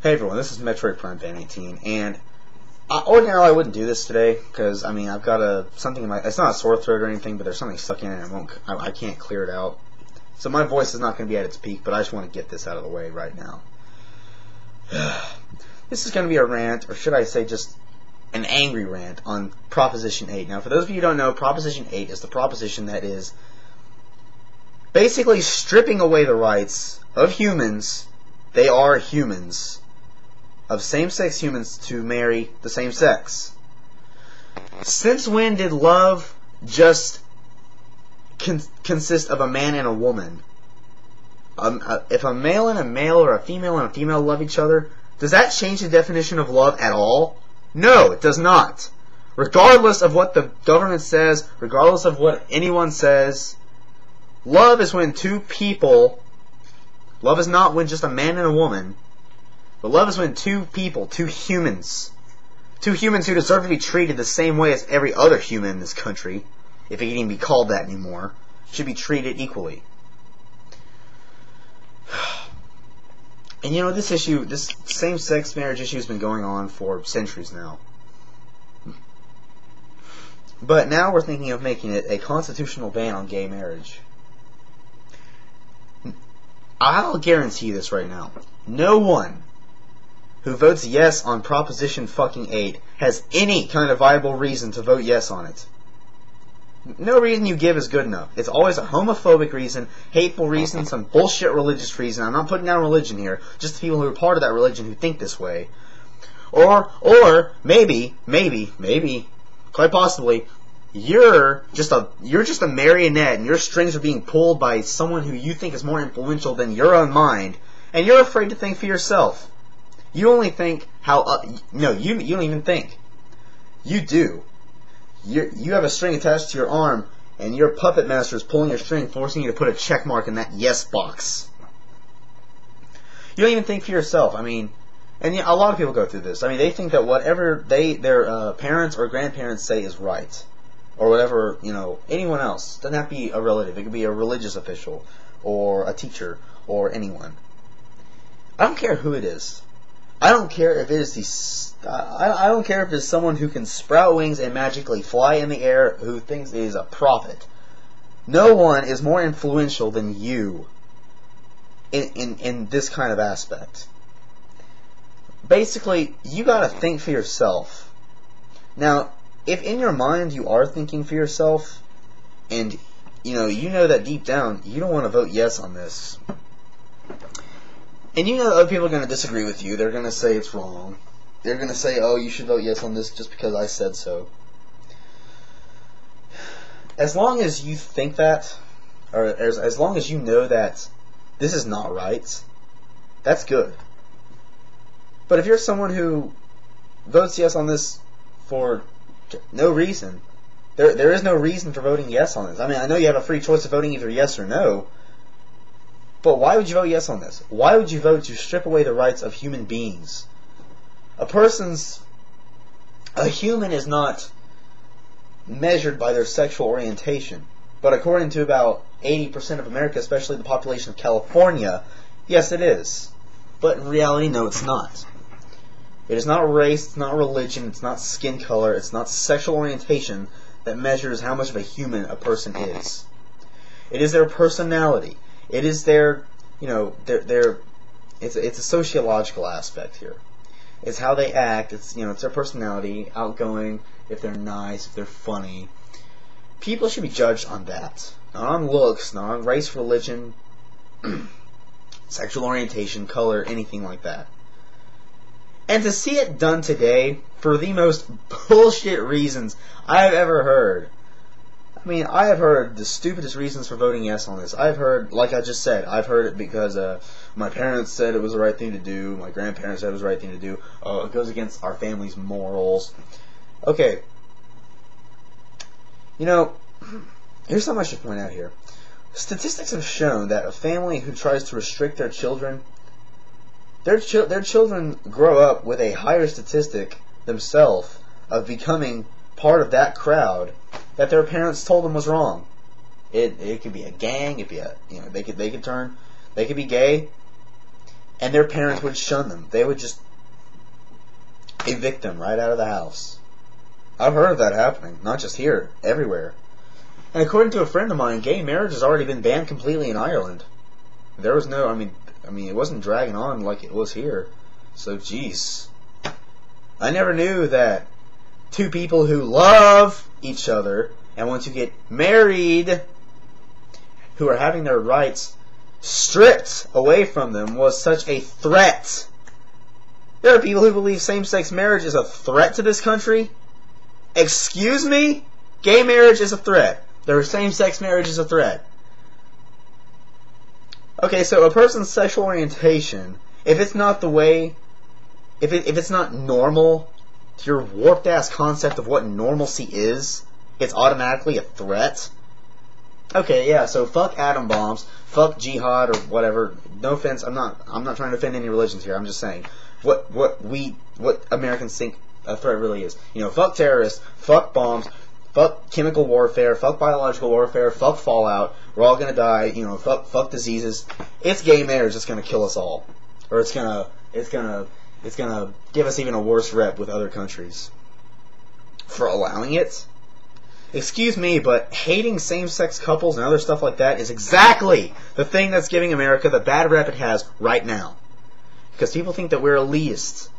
Hey everyone, this is Metroid Prime Fan 18, and ordinarily I wouldn't do this today because I've got something in my. It's not a sore throat or anything, but there's something stuck in it, and I can't clear it out. So my voice is not going to be at its peak, but I just want to get this out of the way right now. This is going to be a rant, or should I say, just an angry rant on Proposition 8. Now, for those of you who don't know, Proposition 8 is the proposition that is basically stripping away the rights of humans. They are humans. Of same-sex humans to marry the same sex. Since when did love just consist of a man and a woman? If a male and a male or a female and a female love each other, does that change the definition of love at all? No, it does not. Regardless of what the government says, regardless of what anyone says, love is when two people, love is not when just a man and a woman, but love is when two people, two humans who deserve to be treated the same way as every other human in this country, if it can even be called that anymore, should be treated equally. And you know, this same-sex marriage issue has been going on for centuries now. But now we're thinking of making it a constitutional ban on gay marriage. I'll guarantee you this right now. No one who votes yes on Proposition fucking 8 has any kind of viable reason to vote yes on it. No reason you give is good enough. It's always a homophobic reason, hateful reason, some bullshit religious reason. I'm not putting down religion here, just the people who are part of that religion who think this way. Or maybe, quite possibly, you're just a marionette and your strings are being pulled by someone who you think is more influential than your own mind, and you're afraid to think for yourself. You only think how... no, you don't even think. You do. You have a string attached to your arm, and your puppet master is pulling your string, forcing you to put a check mark in that yes box. You don't even think for yourself. And a lot of people go through this. They think that whatever their parents or grandparents say is right. Or whatever, anyone else. Doesn't have to be a relative. It could be a religious official, or a teacher, or anyone. I don't care who it is. I don't care if it is I don't care if it's someone who can sprout wings and magically fly in the air who thinks he is a prophet. No one is more influential than you in this kind of aspect. Basically, you gotta think for yourself. Now, if in your mind you are thinking for yourself, and you know that deep down you don't want to vote yes on this, and you know that other people are going to disagree with you. They're going to say it's wrong. They're going to say, oh, you should vote yes on this just because I said so. As long as you think that, or as long as you know that this is not right, that's good. But if you're someone who votes yes on this for no reason, there is no reason for voting yes on this. I know you have a free choice of voting either yes or no, but why would you vote yes on this? Why would you vote to strip away the rights of human beings? A human is not measured by their sexual orientation. But according to about 80% of America, especially the population of California, yes it is. But in reality, no it's not. It is not race, it's not religion, it's not skin color, it's not sexual orientation that measures how much of a human a person is. It is their personality. It is their, it's a sociological aspect here. It's how they act. It's their personality, outgoing, if they're nice, if they're funny. People should be judged on that, not on looks, not on race, religion, sexual orientation, color, anything like that. And to see it done today for the most bullshit reasons I've ever heard. I have heard the stupidest reasons for voting yes on this. I've heard, like I just said, I've heard it because my parents said it was the right thing to do, my grandparents said it was the right thing to do, it goes against our family's morals. Okay. Here's something I should point out here. Statistics have shown that a family who tries to restrict their children, their children grow up with a higher statistic themselves of becoming part of that crowd that their parents told them was wrong. It could be a gang, it could be they could be gay. and their parents would shun them. They would just evict them right out of the house. I've heard of that happening, not just here, everywhere. And according to a friend of mine, gay marriage has already been banned completely in Ireland. There was no, I mean, it wasn't dragging on like it was here. So, jeez. I never knew that two people who love each other and want to get married, who are having their rights stripped away from them, was such a threat. There are people who believe same-sex marriage is a threat to this country. Excuse me? Gay marriage is a threat. Their same-sex marriage is a threat. Okay, so a person's sexual orientation, if it's not the way, if it's not normal to your warped-ass concept of what normalcy is, it's automatically a threat. Okay, yeah, so fuck atom bombs, fuck jihad or whatever. No offense, I'm not trying to offend any religions here. I'm just saying what Americans think a threat really is. You know, fuck terrorists, fuck bombs, fuck chemical warfare, fuck biological warfare, fuck fallout. We're all gonna die. You know, fuck diseases. It's gay marriage that's gonna kill us all, or it's gonna give us even a worse rep with other countries for allowing it. Excuse me, but hating same-sex couples and other stuff like that is exactly the thing that's giving America the bad rep it has right now. Because people think that we're elitist.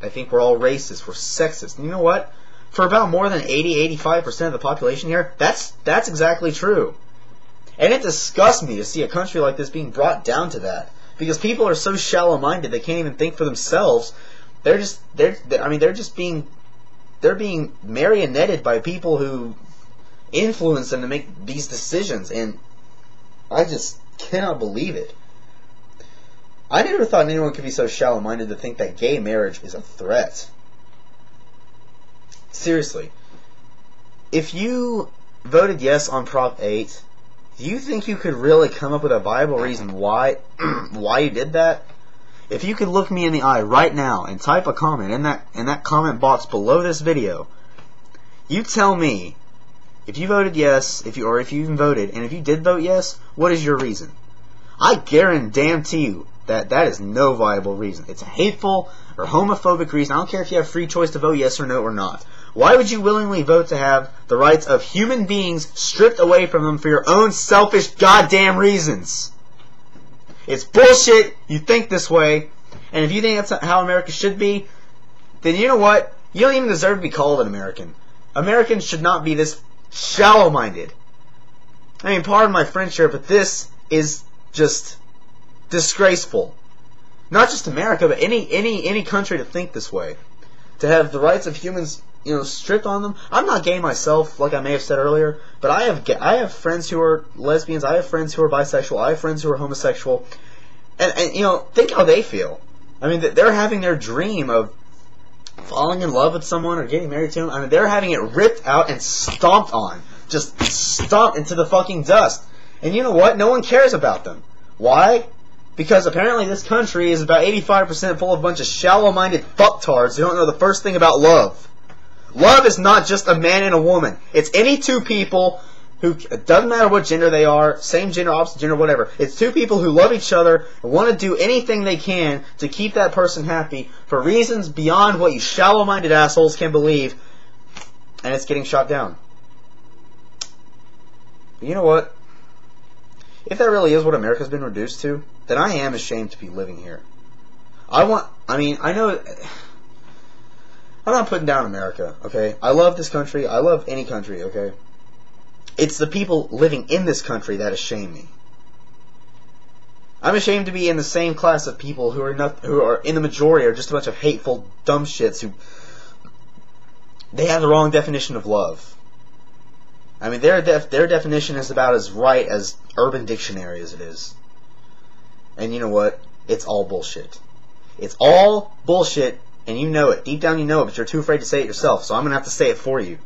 They think we're all racist, we're sexist. And you know what? For about more than 80-85% of the population here, that's exactly true. And it disgusts me to see a country like this being brought down to that. Because people are so shallow-minded they can't even think for themselves. They're being marionetted by people who influence them to make these decisions, and I just cannot believe it. I never thought anyone could be so shallow-minded to think that gay marriage is a threat. Seriously. If you voted yes on Prop 8, do you think you could really come up with a viable reason why you did that? If you could look me in the eye right now and type a comment in that comment box below this video, you tell me if you voted yes, if you even voted, and if you did vote yes, what is your reason? I guarantee you that is no viable reason. It's a hateful or homophobic reason. I don't care if you have free choice to vote yes or no or not. Why would you willingly vote to have the rights of human beings stripped away from them for your own selfish goddamn reasons? It's bullshit. You think this way. And if you think that's how America should be, then you know what? You don't even deserve to be called an American. Americans should not be this shallow-minded. I mean, pardon my French here, but this is just disgraceful. Not just America, but any country to think this way. To have the rights of humans, stripped on them. I'm not gay myself, like I may have said earlier, but I have friends who are lesbians, I have friends who are bisexual, I have friends who are homosexual, and think how they feel. I mean, they're having their dream of falling in love with someone or getting married to them. I mean, they're having it ripped out and stomped on. Just stomped into the fucking dust. And you know what? No one cares about them. Why? Because apparently this country is about 85% full of a bunch of shallow-minded fucktards who don't know the first thing about love. Love is not just a man and a woman. It's any two people who, it doesn't matter what gender they are, same gender, opposite gender, whatever. It's two people who love each other and want to do anything they can to keep that person happy for reasons beyond what you shallow-minded assholes can believe, and it's getting shot down. But you know what? If that really is what America's been reduced to, then I am ashamed to be living here. I know I'm not putting down America, okay? I love this country. I love any country, okay? It's the people living in this country that shame me. I'm ashamed to be in the same class of people who are in the majority are just a bunch of hateful dumb shits who they have the wrong definition of love. I mean, their definition is about as right as Urban Dictionary as it is. And you know what? It's all bullshit. It's all bullshit, and you know it. Deep down you know it, but you're too afraid to say it yourself, so I'm going to have to say it for you.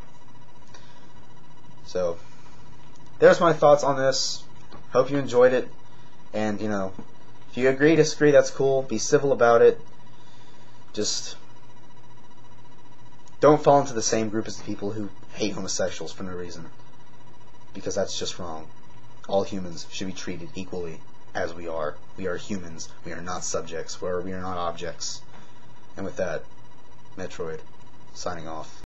So, there's my thoughts on this. Hope you enjoyed it. And, if you agree, disagree, that's cool. Be civil about it. Just don't fall into the same group as the people who hate homosexuals for no reason. Because that's just wrong. All humans should be treated equally. as we are. We are humans. We are not subjects. We are not objects. And with that, Metroid, signing off.